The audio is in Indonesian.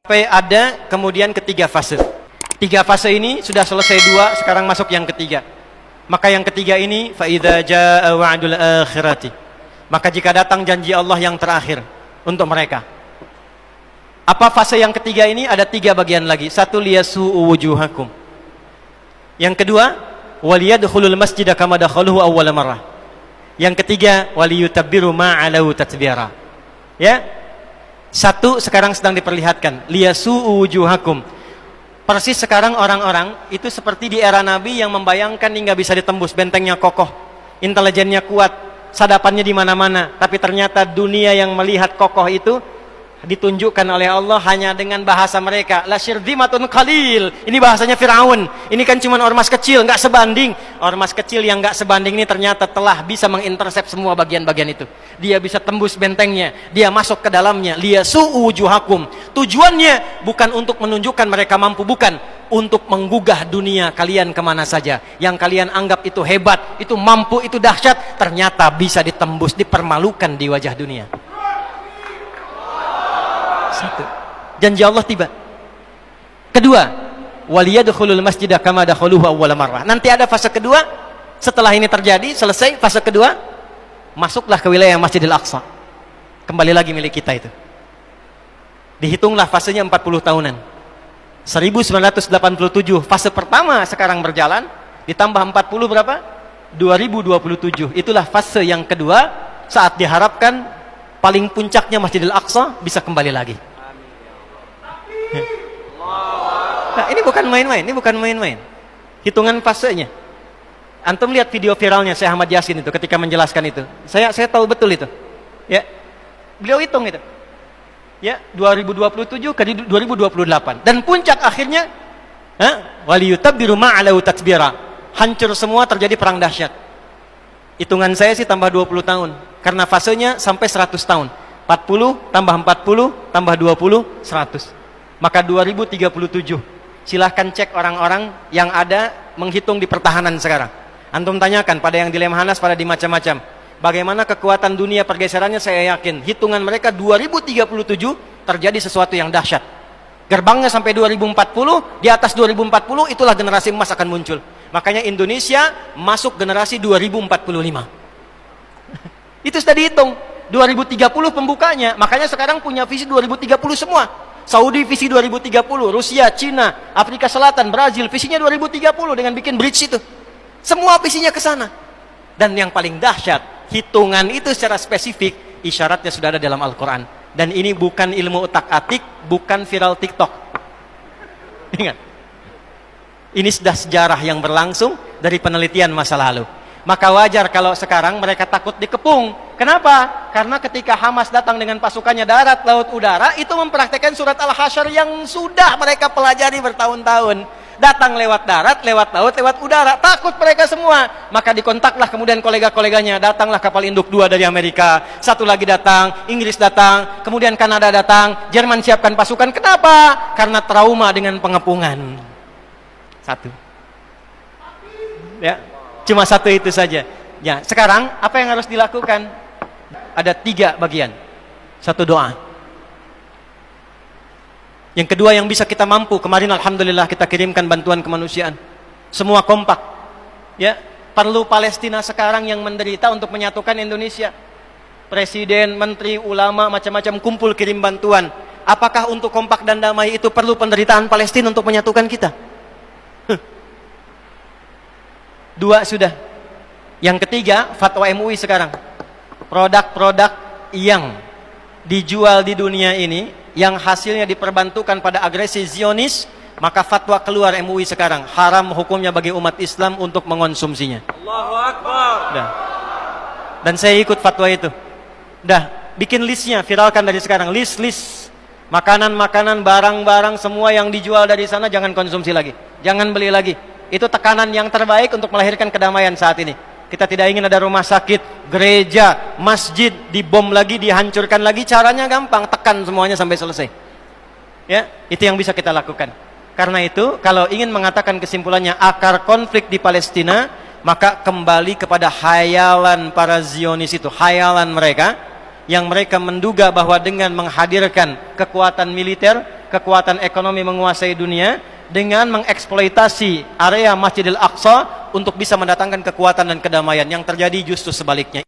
Sampai ada kemudian ketiga fase. Tiga fase ini sudah selesai dua, sekarang masuk yang ketiga. Maka yang ketiga ini fa idza jaa wa'dul akhirati. Maka jika datang janji Allah yang terakhir untuk mereka. Apa fase yang ketiga ini? Ada tiga bagian lagi. Satu, liyasu'u wujuhakum. Yang kedua, waliyadkhulul masjida kama dakhaluhu awwala marrah. Yang ketiga, waliyutabbiru ma 'alau tatbira. Ya. Satu sekarang sedang diperlihatkan, liyasu'u wujuhakum. Persis sekarang orang-orang itu seperti di era Nabi yang membayangkan hingga bisa ditembus, bentengnya kokoh, intelijennya kuat, sadapannya di mana-mana, tapi ternyata dunia yang melihat kokoh itu ditunjukkan oleh Allah hanya dengan bahasa mereka, la syirdimatun qalil. Ini bahasanya Firaun. Ini kan cuma ormas kecil, nggak sebanding. Ormas kecil yang nggak sebanding ini ternyata telah bisa mengintersep semua bagian-bagian itu. Dia bisa tembus bentengnya, dia masuk ke dalamnya. Liyasu'u wujuhakum. Tujuannya bukan untuk menunjukkan mereka mampu, bukan, untuk menggugah dunia kalian kemana saja. Yang kalian anggap itu hebat, itu mampu, itu dahsyat, ternyata bisa ditembus, dipermalukan di wajah dunia. Satu, janji Allah tiba. Kedua, waliyadkhulul masjida kama dakhaluhu awwala marrah. Nanti ada fase kedua. Setelah ini terjadi, selesai fase kedua, masuklah ke wilayah Masjidil Aqsa. Kembali lagi milik kita itu. Dihitunglah fasenya 40 tahunan. 1987 fase pertama sekarang berjalan, ditambah 40 berapa? 2027. Itulah fase yang kedua, saat diharapkan paling puncaknya Masjidil Aqsa bisa kembali lagi. Nah, ini bukan main-main, ini bukan main-main. Hitungan fasenya. Antum lihat video viralnya Syekh Ahmad Yasin itu ketika menjelaskan itu. Saya tahu betul itu. Ya. Beliau hitung itu. Ya, 2027 ke 2028 dan puncak akhirnya waliyutabbiru ma'alau tatbira. Hancur semua, terjadi perang dahsyat. Hitungan saya sih tambah 20 tahun karena fasenya sampai 100 tahun. 40 tambah 40 tambah 20 100. Maka 2037. Silahkan cek orang-orang yang ada menghitung di pertahanan sekarang. Antum tanyakan pada yang di Lemhanas, pada di macam-macam. Bagaimana kekuatan dunia pergeserannya, saya yakin hitungan mereka 2037 terjadi sesuatu yang dahsyat. Gerbangnya sampai 2040, di atas 2040 itulah generasi emas akan muncul. Makanya Indonesia masuk generasi 2045. Itu sudah dihitung. 2030 pembukanya. Makanya sekarang punya visi 2030 semua. Saudi visi 2030, Rusia, Cina, Afrika Selatan, Brazil visinya 2030 dengan bikin bridge itu. Semua visinya ke sana. Dan yang paling dahsyat, hitungan itu secara spesifik isyaratnya sudah ada dalam Al-Qur'an. Dan ini bukan ilmu utak-atik, bukan viral TikTok. Ingat. Ini sudah sejarah yang berlangsung dari penelitian masa lalu. Maka wajar kalau sekarang mereka takut dikepung. Kenapa? Karena ketika Hamas datang dengan pasukannya darat, laut, udara, itu mempraktekkan surat Al-Hasyr yang sudah mereka pelajari bertahun-tahun. Datang lewat darat, lewat laut, lewat udara. Takut mereka semua. Maka dikontaklah kemudian kolega-koleganya. Datanglah kapal induk 2 dari Amerika. Satu lagi datang, Inggris datang, kemudian Kanada datang, Jerman siapkan pasukan. Kenapa? Karena trauma dengan pengepungan. Satu. Ya. Cuma satu itu saja. Ya, sekarang apa yang harus dilakukan? Ada 3 bagian. Satu, doa. Yang kedua yang bisa kita mampu, kemarin alhamdulillah kita kirimkan bantuan kemanusiaan. Semua kompak. Ya, perlu Palestina sekarang yang menderita untuk menyatukan Indonesia. Presiden, menteri, ulama, macam-macam kumpul kirim bantuan. Apakah untuk kompak dan damai itu perlu penderitaan Palestina untuk menyatukan kita? 2 sudah. Yang ketiga, fatwa MUI sekarang. Produk-produk yang dijual di dunia ini, yang hasilnya diperbantukan pada agresi Zionis, maka fatwa keluar MUI sekarang. Haram hukumnya bagi umat Islam untuk mengonsumsinya. Allahu Akbar. Dan saya ikut fatwa itu. Bikin listnya, viralkan dari sekarang. List. Makanan-makanan, barang-barang, semua yang dijual dari sana jangan konsumsi lagi. Jangan beli lagi. Itu tekanan yang terbaik untuk melahirkan kedamaian saat ini. Kita tidak ingin ada rumah sakit, gereja, masjid dibom lagi, dihancurkan lagi. Caranya gampang, tekan semuanya sampai selesai. Ya, itu yang bisa kita lakukan. Karena itu, kalau ingin mengatakan kesimpulannya akar konflik di Palestina, maka kembali kepada hayalan para Zionis itu, hayalan mereka yang mereka menduga bahwa dengan menghadirkan kekuatan militer kekuatan ekonomi menguasai dunia dengan mengeksploitasi area Masjidil Aqsa untuk bisa mendatangkan kekuatan dan kedamaian. Yang terjadi justru sebaliknya.